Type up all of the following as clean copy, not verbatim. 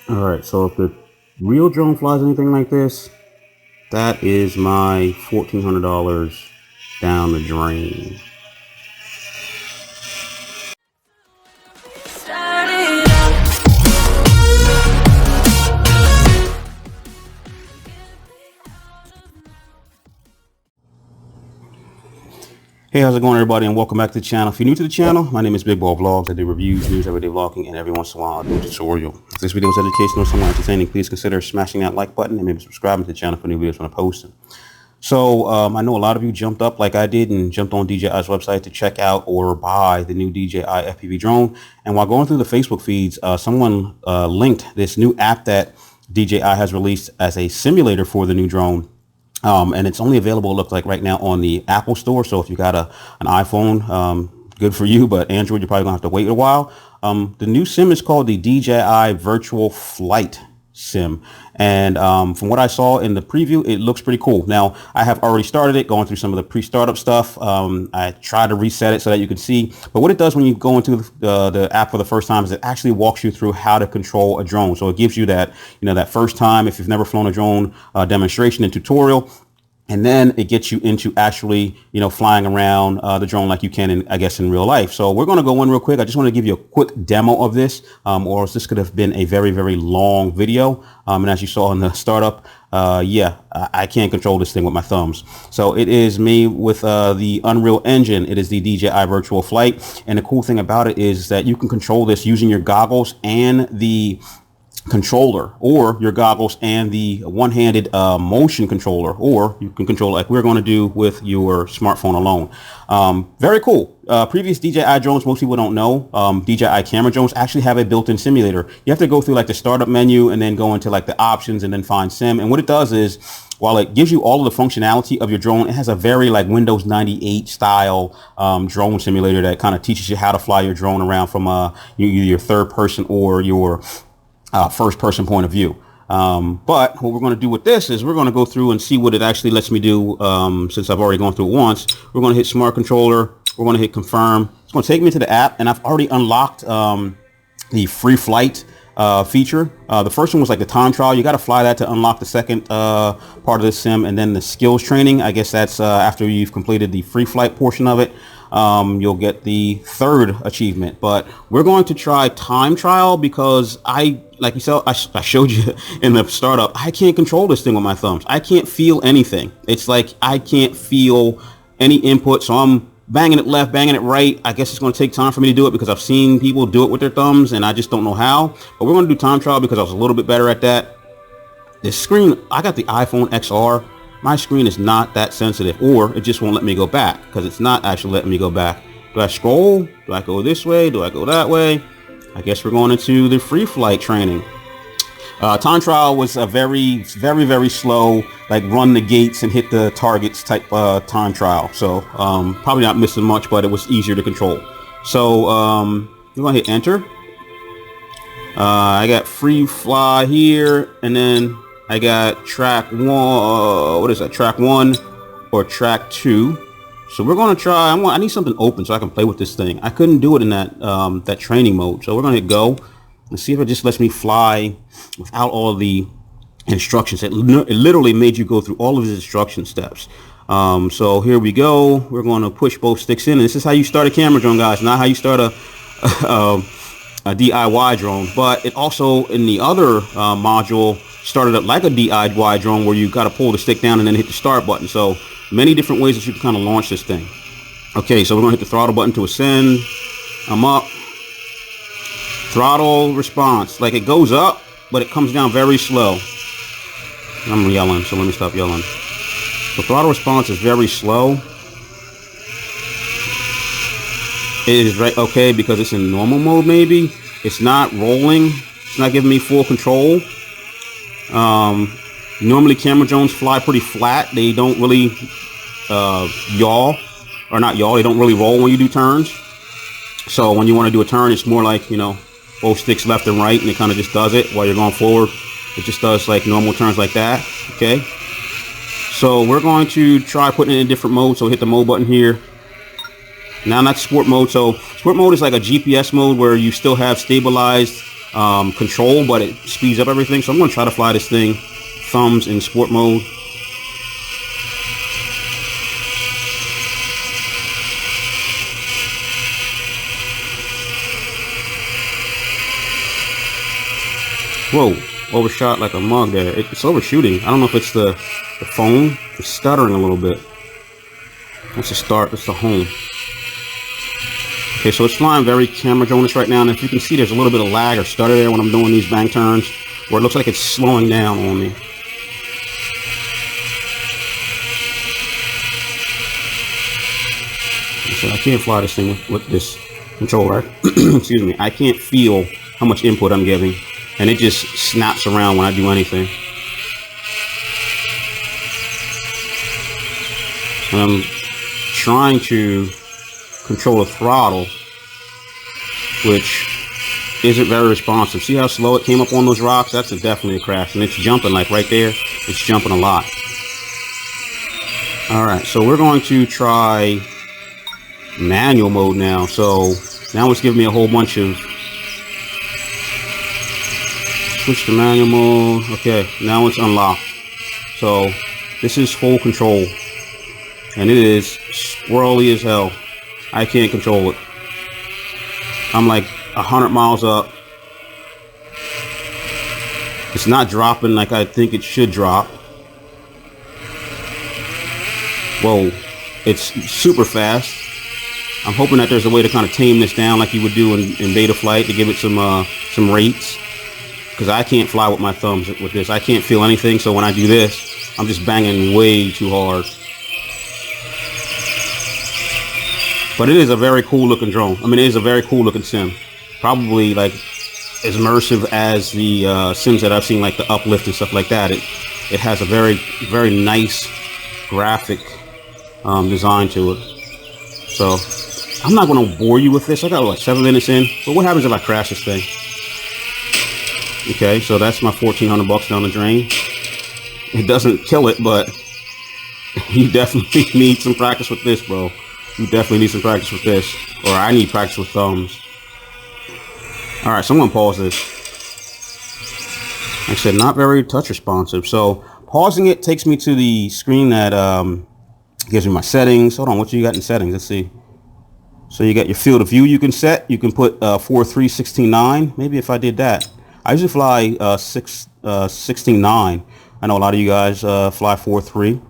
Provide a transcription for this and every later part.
Alright, so if the real drone flies anything like this, that is my $1,400 down the drain. Hey, how's it going, everybody, and welcome back to the channel. If you're new to the channel, my name is Big Ball Vlogs. I do reviews, news, everyday vlogging, and every once in a while I do a tutorial. If this video is educational or somewhat entertaining, please consider smashing that like button and maybe subscribing to the channel for new videos when I post them. So I know a lot of you jumped up like I did and jumped on DJI's website to check out or buy the new DJI FPV drone. And while going through the Facebook feeds, someone linked this new app that DJI has released as a simulator for the new drone. And it's only available, it looks like, right now on the Apple Store. So if you got an iPhone, good for you. But Android, you're probably going to have to wait a while. The new sim is called the Dji Virtual Flight sim. And from what I saw in the preview, it looks pretty cool. Now, I have already started it, going through some of the pre-startup stuff. I tried to reset it so that you can see. But what it does when you go into the app for the first time is it actually walks you through how to control a drone. So it gives you that, that first time, if you've never flown a drone, demonstration and tutorial. And then it gets you into actually, flying around the drone like you can, in real life. So we're going to go in real quick. I just want to give you a quick demo of this, or else this could have been a very, very long video. And as you saw in the startup, I can't control this thing with my thumbs. So it is me with the Unreal Engine. It is the DJI Virtual Flight. And the cool thing about it is that you can control this using your goggles and the controller, or your goggles and the one-handed motion controller, or you can control it like we're going to do with your smartphone alone. Very cool. Previous DJI drones, most people don't know, DJI camera drones actually have a built-in simulator. You have to go through like the startup menu and then go into like the options and then find sim. And what it does is, while it gives you all of the functionality of your drone, it has a very like Windows 98 style drone simulator that kind of teaches you how to fly your drone around from either your third person or your first person point of view. But what we're going to do with this is we're going to go through and see what it actually lets me do. Since I've already gone through it once, we're going to hit smart controller. We're going to hit confirm. It's going to take me to the app, and I've already unlocked the free flight feature. The first one was like the time trial. You got to fly that to unlock the second part of the sim, and then the skills training. I guess that's after you've completed the free flight portion of it. You'll get the third achievement. But we're going to try time trial because like you saw, I showed you in the startup, I can't control this thing with my thumbs. I can't feel anything. It's like I can't feel any input, so I'm banging it left, banging it right. I guess it's going to take time for me to do it because I've seen people do it with their thumbs and I just don't know how. But we're going to do time trial because I was a little bit better at that. This screen, I got the iPhone XR. My screen is not that sensitive, or it just won't let me go back because it's not actually letting me go back. Do I scroll? Do I go this way? Do I go that way? I guess we're going into the free flight training. Time trial was a very, very, very slow, like run the gates and hit the targets type time trial. So probably not missing much, but it was easier to control. So we're going to hit enter. I got free fly here, and then I got track one. What is that? Track 1 or track 2. So we're going to try. I need something open so I can play with this thing. I couldn't do it in that training mode. So we're going to hit go and see if it just lets me fly without all of the instructions. It literally made you go through all of the instruction steps. So here we go. We're going to push both sticks in. And this is how you start a camera drone, guys. Not how you start a DIY drone. But it also, in the other module, started up like a DIY drone where you got to pull the stick down and then hit the start button. So many different ways that you can kind of launch this thing. Okay, so we're going to hit the throttle button to ascend. I'm up. Throttle response. Like it goes up, but it comes down very slow. I'm yelling, so let me stop yelling. The throttle response is very slow. It is right, okay, because it's in normal mode maybe. It's not rolling. It's not giving me full control. Normally camera drones fly pretty flat. They don't really yaw, or not yaw, they don't really roll when you do turns. So when you want to do a turn, it's more like, both sticks left and right, and it kind of just does it while you're going forward. It just does like normal turns like that. Okay, so we're going to try putting it in different modes. So hit the mode button here. Now that's sport mode. So sport mode is like a GPS mode where you still have stabilized control, but it speeds up everything. So I'm going to try to fly this thing thumbs in sport mode. Whoa, overshot like a mug there. It's overshooting. I don't know if it's the phone. It's stuttering a little bit. That's the start. That's the home. Okay, so it's flying very camera drone-ish right now, and if you can see, there's a little bit of lag or stutter there when I'm doing these bank turns, where it looks like it's slowing down on me. So I can't fly this thing with this controller. Excuse me. I can't feel how much input I'm giving, and it just snaps around when I do anything. And I'm trying to control the throttle, which isn't very responsive. See how slow it came up on those rocks? That's definitely a crash, and it's jumping like right there. It's jumping a lot. All right, so we're going to try manual mode now. So now it's giving me a whole bunch of switch to manual mode. Okay, now it's unlocked. So this is full control, and it is squirrely as hell. I can't control it. I'm like 100 miles up. It's not dropping like I think it should drop. Whoa, it's super fast. I'm hoping that there's a way to kind of tame this down like you would do in beta flight, to give it some rates, because I can't fly with my thumbs with this. I can't feel anything, so when I do this, I'm just banging way too hard. But it is a very cool looking drone. I mean, it is a very cool looking sim. Probably like as immersive as the sims that I've seen, like the Uplift and stuff like that. It has a very, very nice graphic design to it. So I'm not going to bore you with this. I got what, 7 minutes in. But what happens if I crash this thing? Okay, so that's my $1,400 down the drain. It doesn't kill it, but you definitely need some practice with this, bro. You definitely need some practice with this, or I need practice with thumbs. All right, so I'm gonna pause this. Like I said, not very touch responsive. So pausing it takes me to the screen that gives me my settings. Hold on, what you got in settings? Let's see. So you got your field of view you can set. You can put 4.3/16.9. Maybe if I did that. I usually fly 16.9. I know a lot of you guys fly 4.3.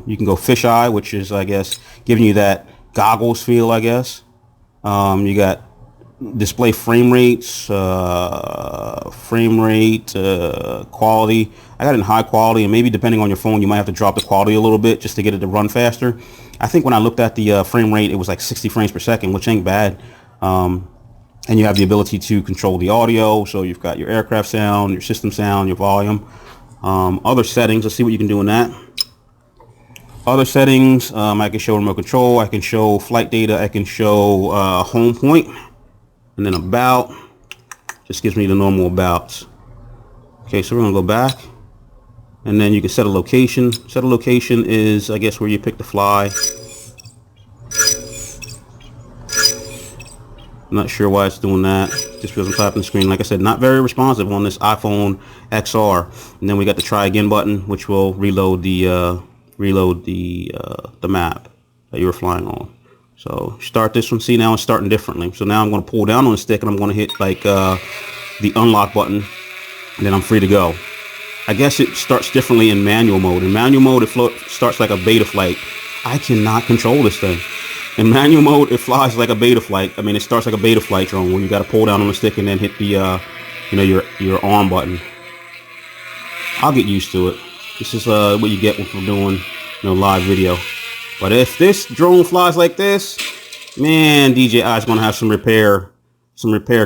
You can go fisheye, which is, I guess, giving you that goggles feel, I guess. You got display frame rates, quality. I got it in high quality, and maybe depending on your phone, you might have to drop the quality a little bit just to get it to run faster. I think when I looked at the frame rate, it was like 60 frames per second, which ain't bad. And you have the ability to control the audio. So you've got your aircraft sound, your system sound, your volume. Other settings, let's see what you can do in that. Other settings, I can show remote control, I can show flight data, I can show home point, and then about, just gives me the normal abouts. Okay, so we're gonna go back, and then you can set a location. Set a location is, I guess, where you pick to fly. I'm not sure why it's doing that, just because I'm tapping the screen. Like I said, not very responsive on this iPhone XR. And then we got the try again button, which will reload the map that you were flying on. So start this one. See, now it's starting differently. So now I'm going to pull down on the stick, and I'm going to hit like the unlock button, and then I'm free to go. I guess it starts differently in manual mode. In manual mode, it starts like a beta flight. I cannot control this thing. In manual mode, it flies like a beta flight. I mean, it starts like a beta flight drone where you got to pull down on the stick and then hit the your arm button. I'll get used to it. This is what you get when doing live video. But if this drone flies like this, man, DJI is gonna have some repair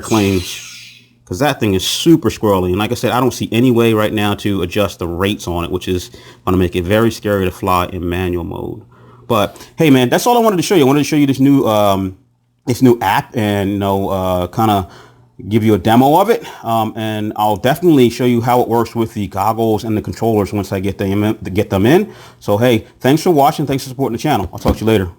claims, because that thing is super squirrely. And like I said, I don't see any way right now to adjust the rates on it, which is gonna make it very scary to fly in manual mode. But hey, man, that's all I wanted to show you. I wanted to show you this new app, and kind of give you a demo of it, and I'll definitely show you how it works with the goggles and the controllers once I get them in. So hey, thanks for watching. Thanks for supporting the channel. I'll talk to you later.